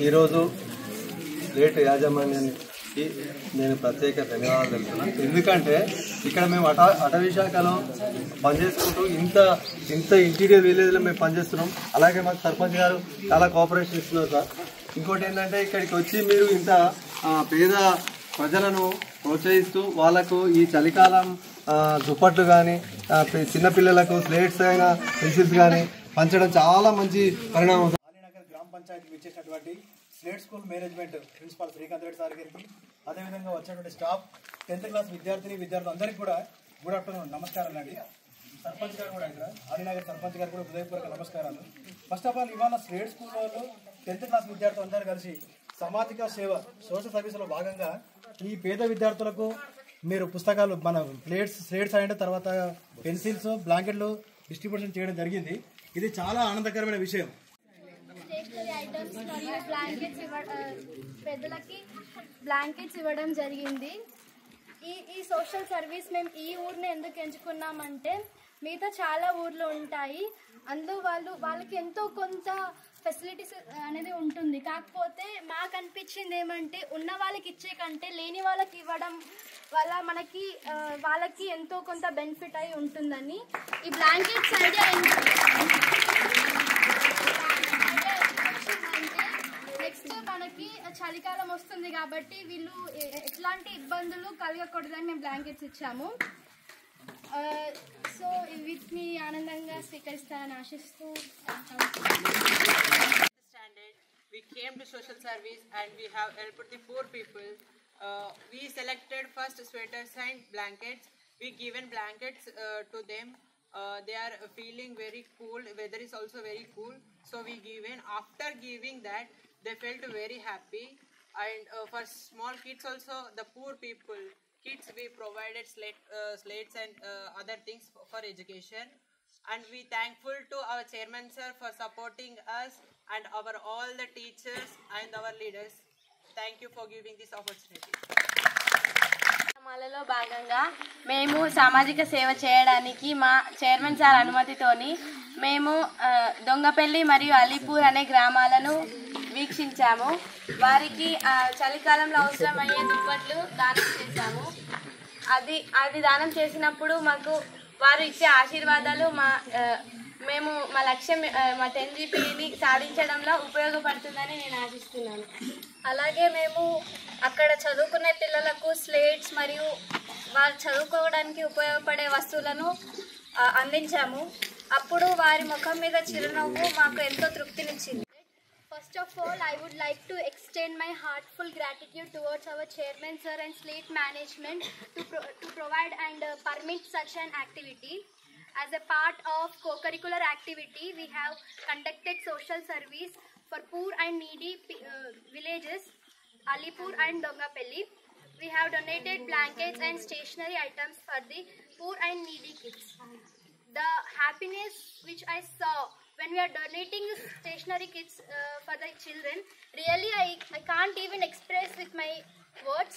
ఈరోజు స్లేట్ యాజమాన్యానికి నేను ప్రత్యేక ధన్యవాదాలు తెలుపుతున్నాను. ఎందుకంటే ఇక్కడ మేము అటవీ శాఖలో పనిచేసుకుంటూ ఇంత ఇంటీరియర్ విలేజ్లో మేము పనిచేస్తున్నాం. అలాగే మాకు సర్పంచ్ గారు చాలా కోఆపరేషన్ ఇస్తున్నారు సార్. ఇంకోటి ఏంటంటే ఇక్కడికి వచ్చి మీరు ఇంత పేద ప్రజలను ప్రోత్సహిస్తూ వాళ్ళకు ఈ చలికాలం దుప్పట్లు కానీ చిన్నపిల్లలకు స్లేట్స్ అయినా పెన్సిల్స్ కానీ పంచడం చాలా మంచి పరిణామం. అలీనగర్ గ్రామ పంచాయతీకి ఇచ్చేటటువంటి slate school management principal Srikanth Reddy sir గారికి, అదేవిధంగా వచ్చినటువంటి స్టాఫ్ 10th క్లాస్ విద్యార్థులు అందరికీ కూడా గుడ్ ఆఫ్టర్నూన్ నమస్కారాలు అండి. సర్పంచ్ గారు కూడా ఇక్కడ అలీనగర్ సర్పంచ్ గారు కూడా హృదయపూర్వక నమస్కారాలు. ఫస్ట్ ఆఫ్ ఆల్ ఇవాళ స్లేట్ స్కూల్ వాళ్ళు 10th క్లాస్ విద్యార్థులు అందరూ కలిసి సామాజిక సేవ సోషల్ సర్వీస్లో భాగంగా ఈ పేద విద్యార్థులకు మీరు పుస్తకాలు మన స్లేట్స్ అంటే తర్వాత పెన్సిల్స్ బ్లాంకెట్లు డిస్ట్రిబ్యూషన్ చేయడం జరిగింది. ఇది చాలా ఆనందకరమైన విషయం. స్టేషనరీ ఐటమ్స్ మరియు పెద్దలకి బ్లాంకెట్స్ ఇవ్వడం జరిగింది. ఈ సోషల్ సర్వీస్ మేము ఈ ఊరిని ఎందుకు ఎంచుకున్నామంటే మిగతా చాలా ఊర్లు ఉంటాయి, అందులో వాళ్ళకి ఎంతో కొంత ఫెసిలిటీస్ అనేది ఉంటుంది. కాకపోతే మాకు అనిపించింది ఏమంటే ఉన్న వాళ్ళకి ఇచ్చే కంటే లేని వాళ్ళకి ఇవ్వడం వల్ల వాళ్ళకి ఎంతో కొంత బెనిఫిట్ అయి ఉంటుందని ఈ బ్లాంకెట్స్ ఐడియా నెక్స్ట్ మనకి చలికాలం వస్తుంది కాబట్టి వీళ్ళు ఎట్లాంటి ఇబ్బందులు కలగకూడదని మేము బ్లాంకెట్స్ ఇచ్చాము. సో వీటిని ఆనందంగా స్వీకరిస్తారని ఆశిస్తూ we came to social service and we have helped the poor people. We selected first sweaters and blankets. We given blankets to them. They are feeling very cool. Weather is also very cool, so we given. After giving that, they felt very happy. And for small kids also, the poor people kids, we provided slates and other things for education. And we thankful to our chairman sir for supporting us and all the teachers and our leaders. Thank you for giving this opportunity. కార్యక్రమాలలో భాగంగా మేము సామాజిక సేవ చేయడానికి మా chairman sir అనుమతితోని మేము దొంగపల్లి మరియు అలీపూర్ అనే గ్రామాలను వీక్షించాము. వారికి చలికాలంలో అవసరమయ్యే దుప్పట్లు దానం చేశాము. అది దానం చేసినప్పుడు మాకు వారు ఇచ్చే ఆశీర్వాదాలు మేము మా లక్ష్యం మా 10th GPAని సాధించడంలో ఉపయోగపడుతుందని నేను ఆశిస్తున్నాను. అలాగే మేము అక్కడ చదువుకునే పిల్లలకు స్లేట్స్ మరియు వాళ్ళు చదువుకోవడానికి ఉపయోగపడే వస్తువులను అందించాము. అప్పుడు వారి ముఖం మీద చిరునవ్వు మాకు ఎంతో తృప్తినిచ్చింది. First of all, I would like to extend my heartful gratitude towards our chairman sir and slate management to provide and permit such an activity. As a part of co-curricular activity, we have conducted social service for poor and needy villages, Alipur and Dongapalli. We have donated blankets and stationery items for the poor and needy kids. The happiness which I saw when we are donating stationery kits for the children, really I can't even express with my words.